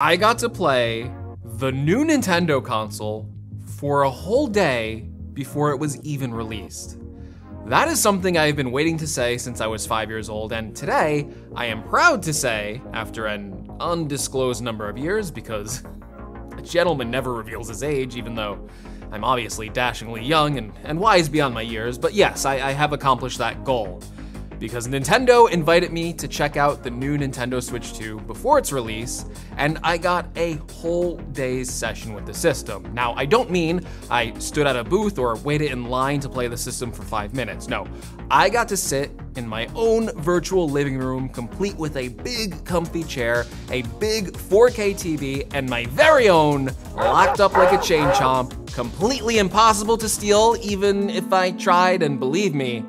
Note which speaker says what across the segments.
Speaker 1: I got to play the new Nintendo console for a whole day before it was even released. That is something I've been waiting to say since I was 5 years old, and today I am proud to say, after an undisclosed number of years, because a gentleman never reveals his age, even though I'm obviously dashingly young and wise beyond my years, but yes, I have accomplished that goal. Because Nintendo invited me to check out the new Nintendo Switch 2 before its release, and I got a whole day's session with the system. Now, I don't mean I stood at a booth or waited in line to play the system for 5 minutes. No, I got to sit in my own virtual living room, complete with a big comfy chair, a big 4K TV, and my very own locked up like a chain chomp, completely impossible to steal even if I tried, and believe me,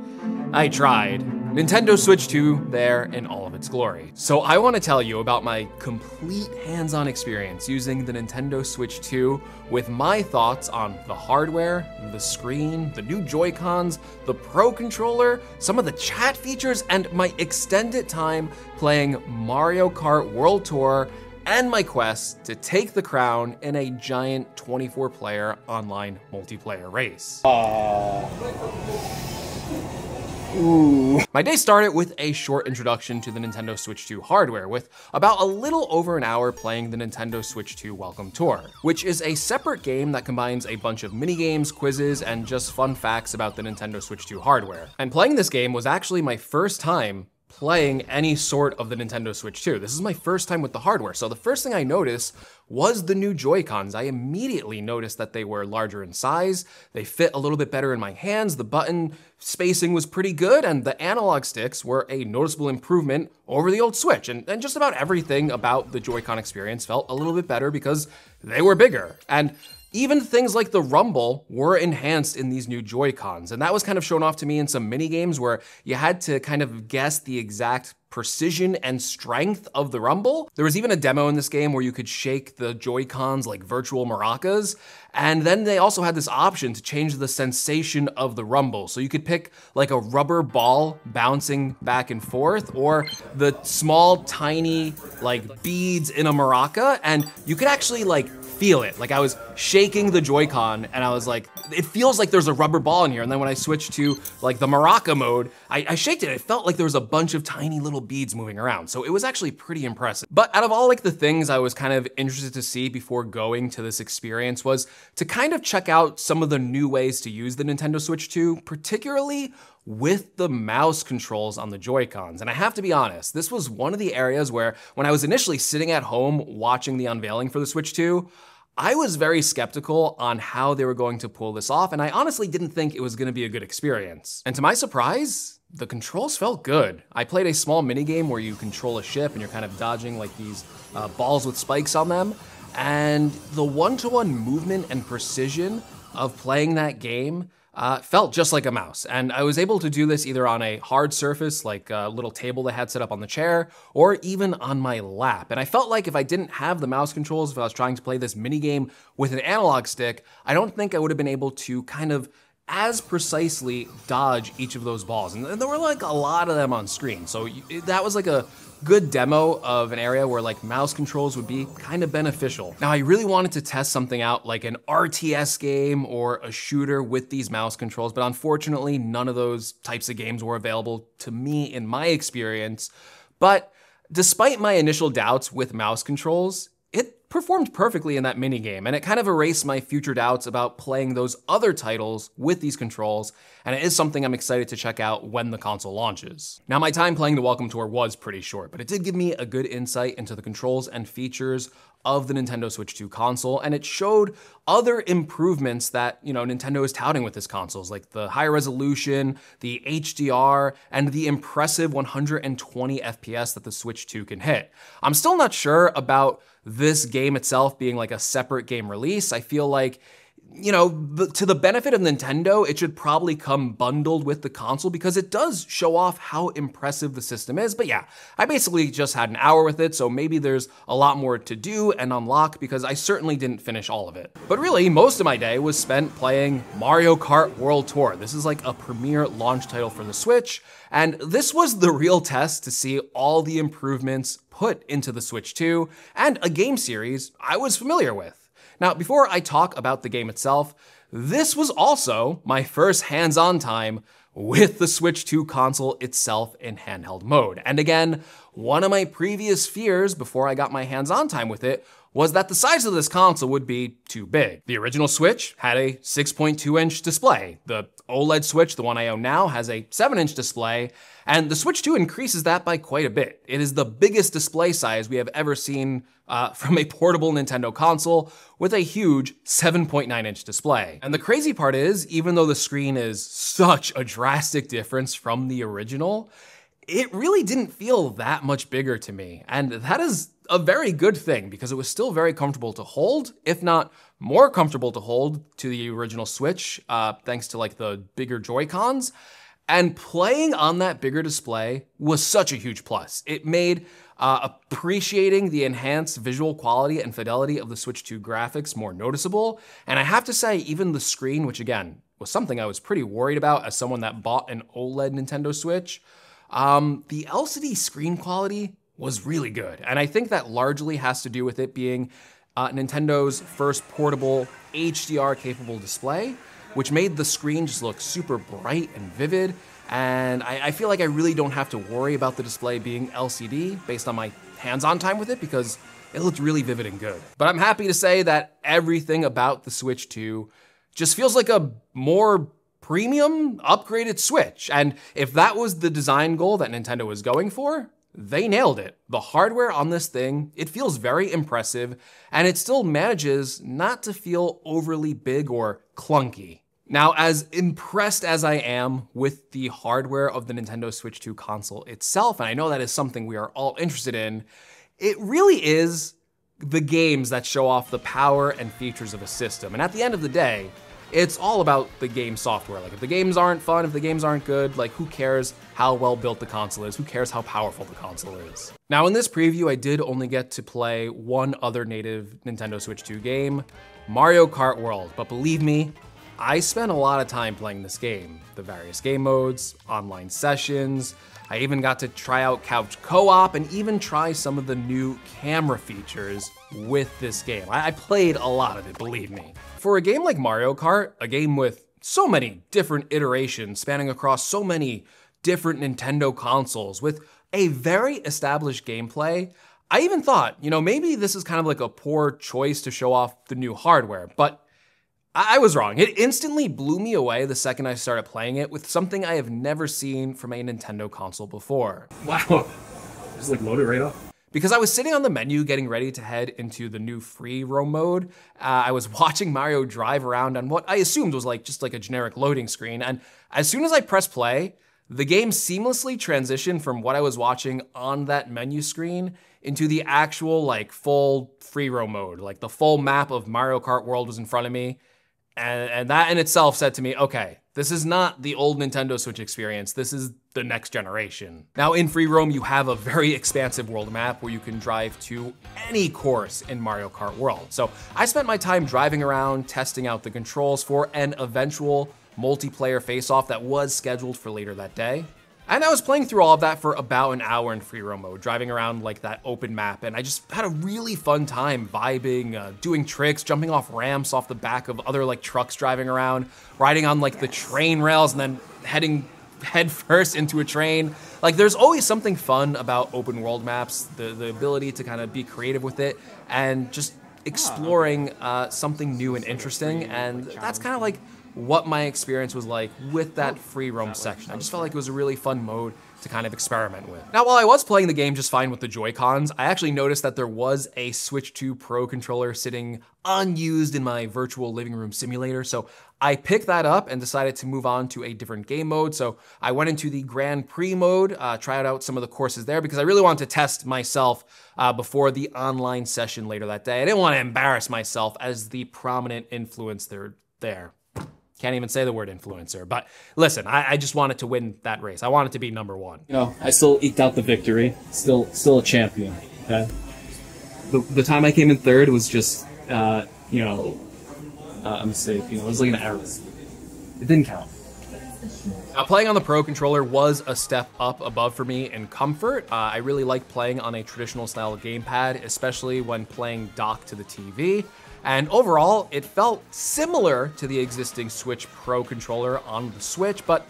Speaker 1: I tried. Nintendo Switch 2 there in all of its glory. So I want to tell you about my complete hands-on experience using the Nintendo Switch 2 with my thoughts on the hardware, the screen, the new Joy-Cons, the Pro Controller, some of the chat features, and my extended time playing Mario Kart World Tour, and my quest to take the crown in a giant 24-player online multiplayer race. Ooh. My day started with a short introduction to the Nintendo Switch 2 hardware, with about a little over an hour playing the Nintendo Switch 2 Welcome Tour, which is a separate game that combines a bunch of mini-games, quizzes, and just fun facts about the Nintendo Switch 2 hardware. And playing this game was actually my first time playing any sort of the Nintendo Switch 2. This is my first time with the hardware, so the first thing I noticed was the new Joy-Cons. I immediately noticed that they were larger in size, they fit a little bit better in my hands, the button spacing was pretty good, and the analog sticks were a noticeable improvement over the old Switch, and just about everything about the Joy-Con experience felt a little bit better because they were bigger. And even things like the rumble were enhanced in these new Joy-Cons, and that was kind of shown off to me in some mini games where you had to kind of guess the exact precision and strength of the rumble. There was even a demo in this game where you could shake the Joy-Cons like virtual maracas, and then they also had this option to change the sensation of the rumble. So you could pick like a rubber ball bouncing back and forth, or the small, tiny like beads in a maraca, and you could actually like feel it. Like I was shaking the Joy-Con and I was like, it feels like there's a rubber ball in here. And then when I switched to like the maraca mode, I shaked it. It felt like there was a bunch of tiny little beads moving around. So it was actually pretty impressive. But out of all like the things I was kind of interested to see before going to this experience was to kind of check out some of the new ways to use the Nintendo Switch 2, particularly with the mouse controls on the Joy-Cons. And I have to be honest, this was one of the areas where when I was initially sitting at home watching the unveiling for the Switch 2, I was very skeptical on how they were going to pull this off, and I honestly didn't think it was gonna be a good experience. And to my surprise, the controls felt good. I played a small minigame where you control a ship and you're kind of dodging like these balls with spikes on them, and the one-to-one movement and precision of playing that game felt just like a mouse. And I was able to do this either on a hard surface, like a little table they had set up on the chair, or even on my lap. And I felt like if I didn't have the mouse controls, if I was trying to play this mini game with an analog stick, I don't think I would have been able to kind of as precisely dodge each of those balls. And there were like a lot of them on screen. So that was like a good demo of an area where like mouse controls would be kind of beneficial. Now, I really wanted to test something out like an RTS game or a shooter with these mouse controls, but unfortunately none of those types of games were available to me in my experience. But despite my initial doubts with mouse controls, it performed perfectly in that minigame, and it kind of erased my future doubts about playing those other titles with these controls, and it is something I'm excited to check out when the console launches. Now, my time playing the Welcome Tour was pretty short, but it did give me a good insight into the controls and features of the Nintendo Switch 2 console, and it showed other improvements that, you know, Nintendo is touting with this consoles, like the high resolution, the HDR, and the impressive 120 FPS that the Switch 2 can hit. I'm still not sure about this game itself being like a separate game release. I feel like you know, to the benefit of Nintendo, it should probably come bundled with the console because it does show off how impressive the system is. But yeah, I basically just had an hour with it, so maybe there's a lot more to do and unlock because I certainly didn't finish all of it. But really, most of my day was spent playing Mario Kart World Tour. This is like a premier launch title for the Switch, and this was the real test to see all the improvements put into the Switch 2 and a game series I was familiar with. Now, before I talk about the game itself, this was also my first hands-on time with the Switch 2 console itself in handheld mode. And again, one of my previous fears before I got my hands-on time with it was that the size of this console would be too big. The original Switch had a 6.2-inch display. The OLED Switch, the one I own now, has a 7-inch display, and the Switch 2 increases that by quite a bit. It is the biggest display size we have ever seen from a portable Nintendo console with a huge 7.9-inch display. And the crazy part is, even though the screen is such a drastic difference from the original, it really didn't feel that much bigger to me. And that is a very good thing because it was still very comfortable to hold, if not more comfortable to hold to the original Switch, thanks to like the bigger Joy-Cons. And playing on that bigger display was such a huge plus. It made appreciating the enhanced visual quality and fidelity of the Switch 2 graphics more noticeable. And I have to say, even the screen, which again, was something I was pretty worried about as someone that bought an OLED Nintendo Switch, the LCD screen quality was really good. And I think that largely has to do with it being Nintendo's first portable HDR-capable display, which made the screen just look super bright and vivid. And I feel like I really don't have to worry about the display being LCD based on my hands-on time with it because it looked really vivid and good. But I'm happy to say that everything about the Switch 2 just feels like a more premium, upgraded Switch. And if that was the design goal that Nintendo was going for, they nailed it. The hardware on this thing, it feels very impressive, and it still manages not to feel overly big or clunky. Now, as impressed as I am with the hardware of the Nintendo Switch 2 console itself, and I know that is something we are all interested in, it really is the games that show off the power and features of a system. And at the end of the day, it's all about the game software. Like if the games aren't fun, if the games aren't good, like who cares how well built the console is? Who cares how powerful the console is? Now in this preview, I did only get to play one other native Nintendo Switch 2 game, Mario Kart World. But believe me, I spent a lot of time playing this game. The various game modes, online sessions, I even got to try out couch co-op and even try some of the new camera features with this game. I played a lot of it, believe me. For a game like Mario Kart, a game with so many different iterations spanning across so many different Nintendo consoles with a very established gameplay, I even thought, you know, maybe this is kind of like a poor choice to show off the new hardware, but I was wrong. It instantly blew me away the second I started playing it with something I have never seen from a Nintendo console before.
Speaker 2: Wow, just like load it right up.
Speaker 1: Because I was sitting on the menu getting ready to head into the new free roam mode. I was watching Mario drive around on what I assumed was like just like a generic loading screen. And as soon as I pressed play, the game seamlessly transitioned from what I was watching on that menu screen into the actual like full free roam mode. Like the full map of Mario Kart World was in front of me. And that in itself said to me, okay, this is not the old Nintendo Switch experience, this is the next generation. Now in free roam, you have a very expansive world map where you can drive to any course in Mario Kart World. So I spent my time driving around, testing out the controls for an eventual multiplayer face-off that was scheduled for later that day. And I was playing through all of that for about an hour in free roam mode, driving around like that open map, and I just had a really fun time vibing, doing tricks, jumping off ramps off the back of other like trucks driving around, riding on like the train rails and then heading head first into a train. Like there's always something fun about open world maps, the ability to kind of be creative with it and just exploring something new and interesting, and that's kind of like what my experience was like with that free roam section. I just felt like it was a really fun mode to kind of experiment with. Now, while I was playing the game just fine with the Joy-Cons, I actually noticed that there was a Switch 2 Pro controller sitting unused in my virtual living room simulator. So I picked that up and decided to move on to a different game mode. So I went into the Grand Prix mode, tried out some of the courses there because I really wanted to test myself before the online session later that day. I didn't want to embarrass myself as the prominent influencer there. Can't even say the word influencer, but listen, I just wanted to win that race. I wanted to be number one.
Speaker 2: You know, I still eked out the victory. Still a champion. Okay. The time I came in third was just, a mistake. You know, it was like an error. It didn't count.
Speaker 1: Now, playing on the Pro controller was a step up above for me in comfort. I really like playing on a traditional style gamepad, especially when playing docked to the TV. And overall, it felt similar to the existing Switch Pro controller on the Switch, but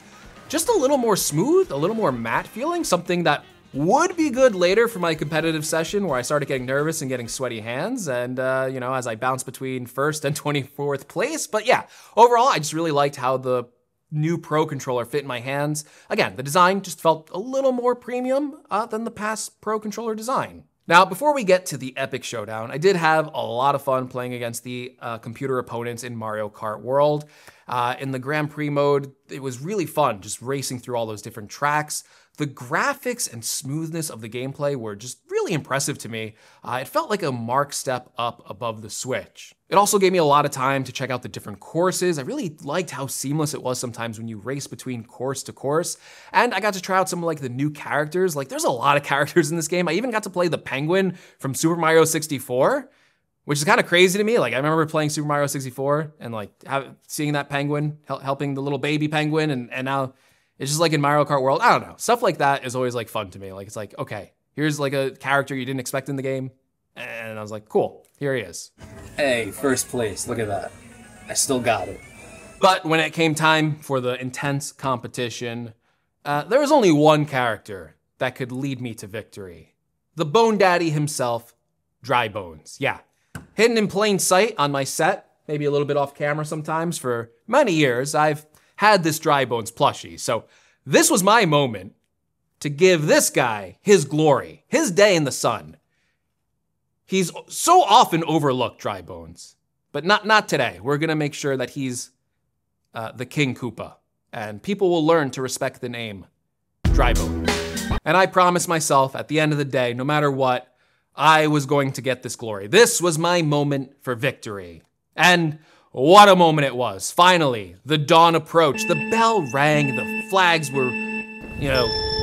Speaker 1: just a little more smooth, a little more matte feeling, something that would be good later for my competitive session where I started getting nervous and getting sweaty hands and, as I bounced between first and 24th place. But yeah, overall, I just really liked how the new Pro controller fit in my hands. Again, the design just felt a little more premium than the past Pro controller design. Now, before we get to the epic showdown, I did have a lot of fun playing against the computer opponents in Mario Kart World. In the Grand Prix mode, it was really fun just racing through all those different tracks. The graphics and smoothness of the gameplay were just really impressive to me. It felt like a marked step up above the Switch. It also gave me a lot of time to check out the different courses. I really liked how seamless it was sometimes when you race between course to course. And I got to try out some of like the new characters. Like there's a lot of characters in this game. I even got to play the penguin from Super Mario 64, which is kind of crazy to me. Like I remember playing Super Mario 64 and like seeing that penguin helping the little baby penguin, and now it's just like in Mario Kart World. I don't know. Stuff like that is always like fun to me. Like it's like, okay, here's like a character you didn't expect in the game. And I was like, cool, here he is.
Speaker 2: Hey, first place, look at that. I still got it.
Speaker 1: But when it came time for the intense competition, there was only one character that could lead me to victory. The Bone Daddy himself, Dry Bones. Yeah, hidden in plain sight on my set, maybe a little bit off camera sometimes. For many years, I've had this Dry Bones plushie. So this was my moment to give this guy his glory, his day in the sun. He's so often overlooked, Dry Bones, but not today. We're gonna make sure that he's the King Koopa, and people will learn to respect the name Dry Bones. And I promised myself at the end of the day, no matter what, I was going to get this glory. This was my moment for victory. And what a moment it was. Finally, the dawn approached, the bell rang, the flags were,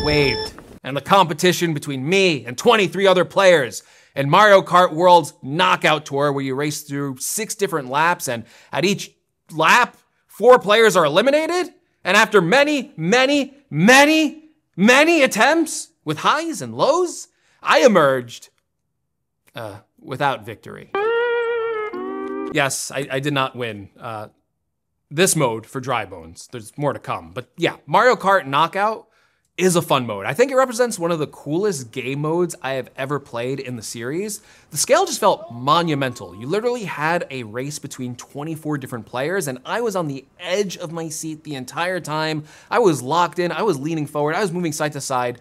Speaker 1: waved, and the competition between me and 23 other players in Mario Kart World's Knockout Tour, where you race through 6 different laps, and at each lap, 4 players are eliminated. And after many attempts with highs and lows, I emerged without victory. Yes, I did not win this mode for Dry Bones. There's more to come. But yeah, Mario Kart Knockout is a fun mode. I think it represents one of the coolest game modes I have ever played in the series. The scale just felt monumental. You literally had a race between 24 different players, and I was on the edge of my seat the entire time. I was locked in, I was leaning forward, I was moving side to side.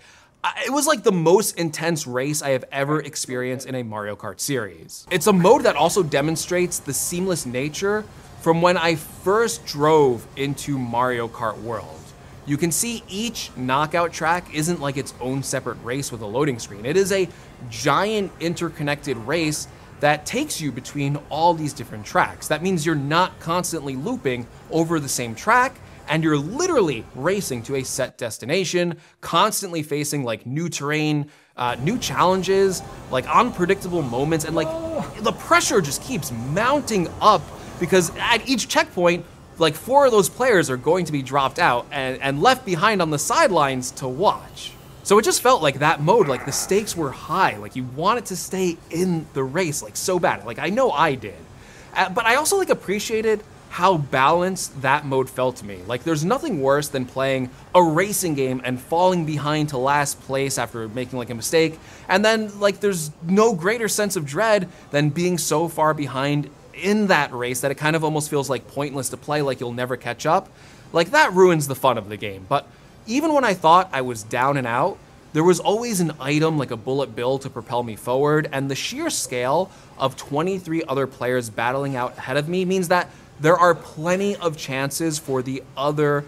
Speaker 1: It was like the most intense race I have ever experienced in a Mario Kart series. It's a mode that also demonstrates the seamless nature from when I first drove into Mario Kart World. You can see each knockout track isn't like its own separate race with a loading screen. It is a giant interconnected race that takes you between all these different tracks. That means you're not constantly looping over the same track, and you're literally racing to a set destination, constantly facing like new terrain, new challenges, like unpredictable moments, and like the pressure just keeps mounting up because at each checkpoint, like 4 of those players are going to be dropped out and left behind on the sidelines to watch. So it just felt like that mode, like the stakes were high, like you wanted to stay in the race like so bad. Like I know I did. But I also like appreciated how balanced that mode felt to me. Like there's nothing worse than playing a racing game and falling behind to last place after making like a mistake. And then like there's no greater sense of dread than being so far behind in that race that it kind of almost feels like pointless to play, like you'll never catch up. Like that ruins the fun of the game. But even when I thought I was down and out, there was always an item like a bullet bill to propel me forward, and the sheer scale of 23 other players battling out ahead of me means that there are plenty of chances for the other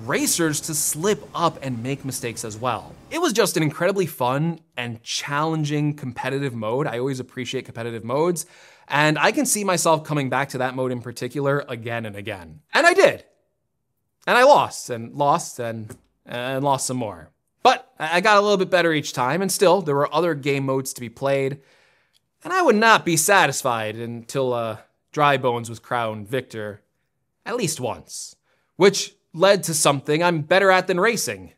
Speaker 1: racers to slip up and make mistakes as well. It was just an incredibly fun and challenging competitive mode. I always appreciate competitive modes, and I can see myself coming back to that mode in particular again and again. And I did. And I lost and lost and lost some more. But I got a little bit better each time, and still, there were other game modes to be played, and I would not be satisfied until Dry Bones was crowned victor at least once, which led to something I'm better at than racing.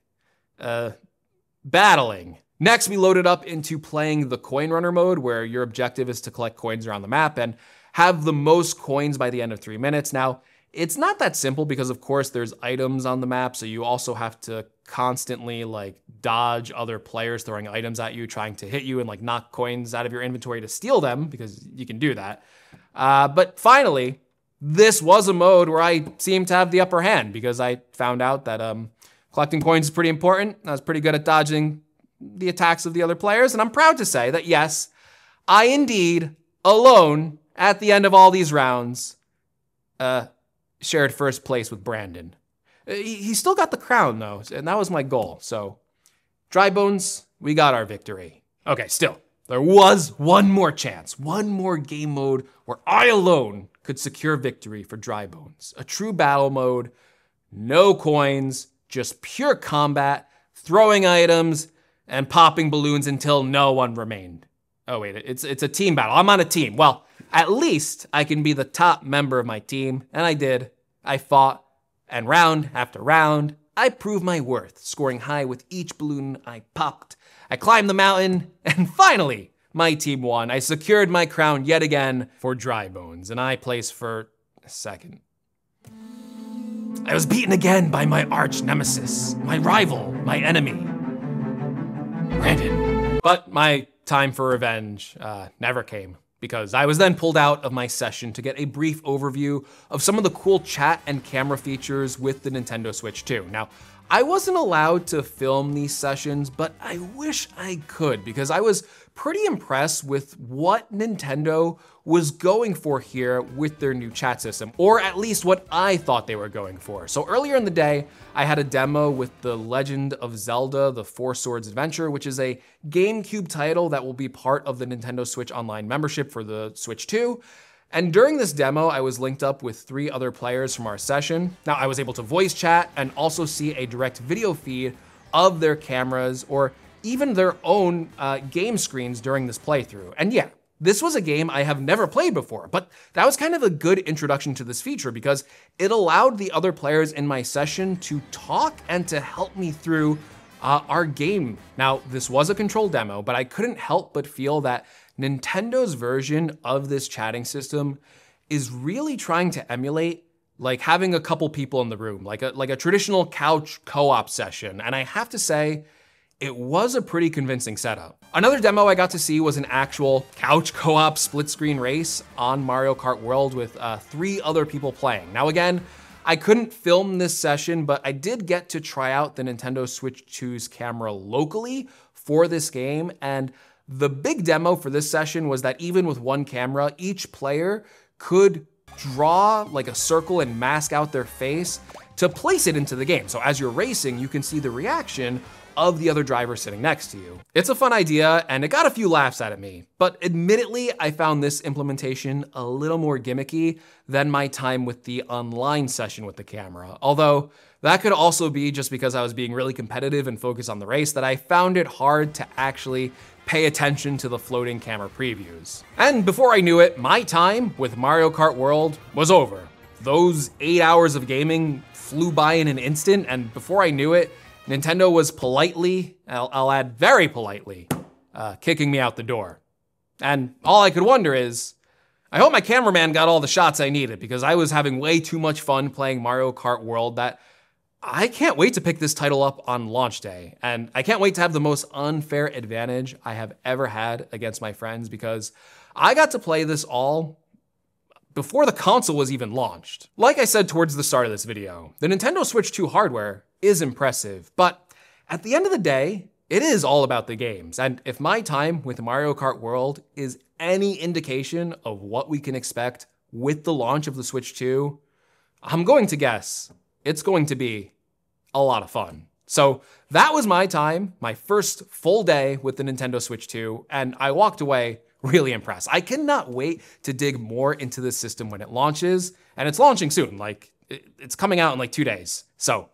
Speaker 1: Battling. Next, we loaded up into playing the coin runner mode, where your objective is to collect coins around the map and have the most coins by the end of 3 minutes. Now, it's not that simple because, of course, there's items on the map, so you also have to constantly like dodge other players throwing items at you, trying to hit you and like knock coins out of your inventory to steal them, because you can do that. But finally, this was a mode where I seemed to have the upper hand, because I found out that collecting coins is pretty important. I was pretty good at dodging the attacks of the other players, and I'm proud to say that yes, I indeed, alone, at the end of all these rounds, shared first place with Brandon. He still got the crown though, and that was my goal. So, Dry Bones, we got our victory. Okay, still, there was one more chance, one more game mode where I alone could secure victory for Dry Bones. A true battle mode, no coins, just pure combat, throwing items, and popping balloons until no one remained. Oh wait, it's a team battle. I'm on a team. Well, at least I can be the top member of my team, and I did. I fought, and round after round, I proved my worth, scoring high with each balloon I popped. I climbed the mountain, and finally, my team won. I secured my crown yet again for Dry Bones, and I placed for second. I was beaten again by my arch nemesis, my rival, my enemy, Brandon. But my time for revenge never came, because I was then pulled out of my session to get a brief overview of some of the cool chat and camera features with the Nintendo Switch 2. Now, I wasn't allowed to film these sessions, but I wish I could, because I was pretty impressed with what Nintendo was going for here with their new chat system, or at least what I thought they were going for. So earlier in the day, I had a demo with The Legend of Zelda: The Four Swords Adventure, which is a GameCube title that will be part of the Nintendo Switch Online membership for the Switch 2. And during this demo, I was linked up with 3 other players from our session. Now, I was able to voice chat and also see a direct video feed of their cameras or even their own game screens during this playthrough. And yeah, this was a game I have never played before, but that was kind of a good introduction to this feature because it allowed the other players in my session to talk and to help me through our game. Now, this was a controlled demo, but I couldn't help but feel that Nintendo's version of this chatting system is really trying to emulate like having a couple people in the room, like a traditional couch co-op session. And I have to say, it was a pretty convincing setup. Another demo I got to see was an actual couch co-op split screen race on Mario Kart World with 3 other people playing. Now again, I couldn't film this session, but I did get to try out the Nintendo Switch 2's camera locally for this game. And the big demo for this session was that even with one camera, each player could draw like a circle and mask out their face to place it into the game. So as you're racing, you can see the reaction of the other driver sitting next to you. It's a fun idea, and it got a few laughs out of me, but admittedly, I found this implementation a little more gimmicky than my time with the online session with the camera. Although, that could also be just because I was being really competitive and focused on the race that I found it hard to actually pay attention to the floating camera previews. And before I knew it, my time with Mario Kart World was over. Those 8 hours of gaming flew by in an instant, and before I knew it, Nintendo was politely, I'll add very politely, kicking me out the door. And all I could wonder is, I hope my cameraman got all the shots I needed because I was having way too much fun playing Mario Kart World that I can't wait to pick this title up on launch day. And I can't wait to have the most unfair advantage I have ever had against my friends because I got to play this all before the console was even launched. Like I said towards the start of this video, the Nintendo Switch 2 hardware is impressive. But at the end of the day, it is all about the games. And if my time with Mario Kart World is any indication of what we can expect with the launch of the Switch 2, I'm going to guess it's going to be a lot of fun. So that was my time, my first full day with the Nintendo Switch 2, and I walked away really impressed. I cannot wait to dig more into this system when it launches, and it's launching soon. Like, it's coming out in like 2 days. So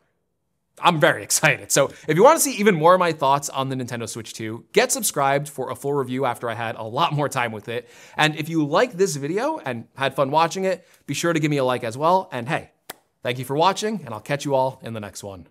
Speaker 1: I'm very excited. So if you want to see even more of my thoughts on the Nintendo Switch 2, get subscribed for a full review after I had a lot more time with it. And if you like this video and had fun watching it, be sure to give me a like as well. And hey, thank you for watching, and I'll catch you all in the next one.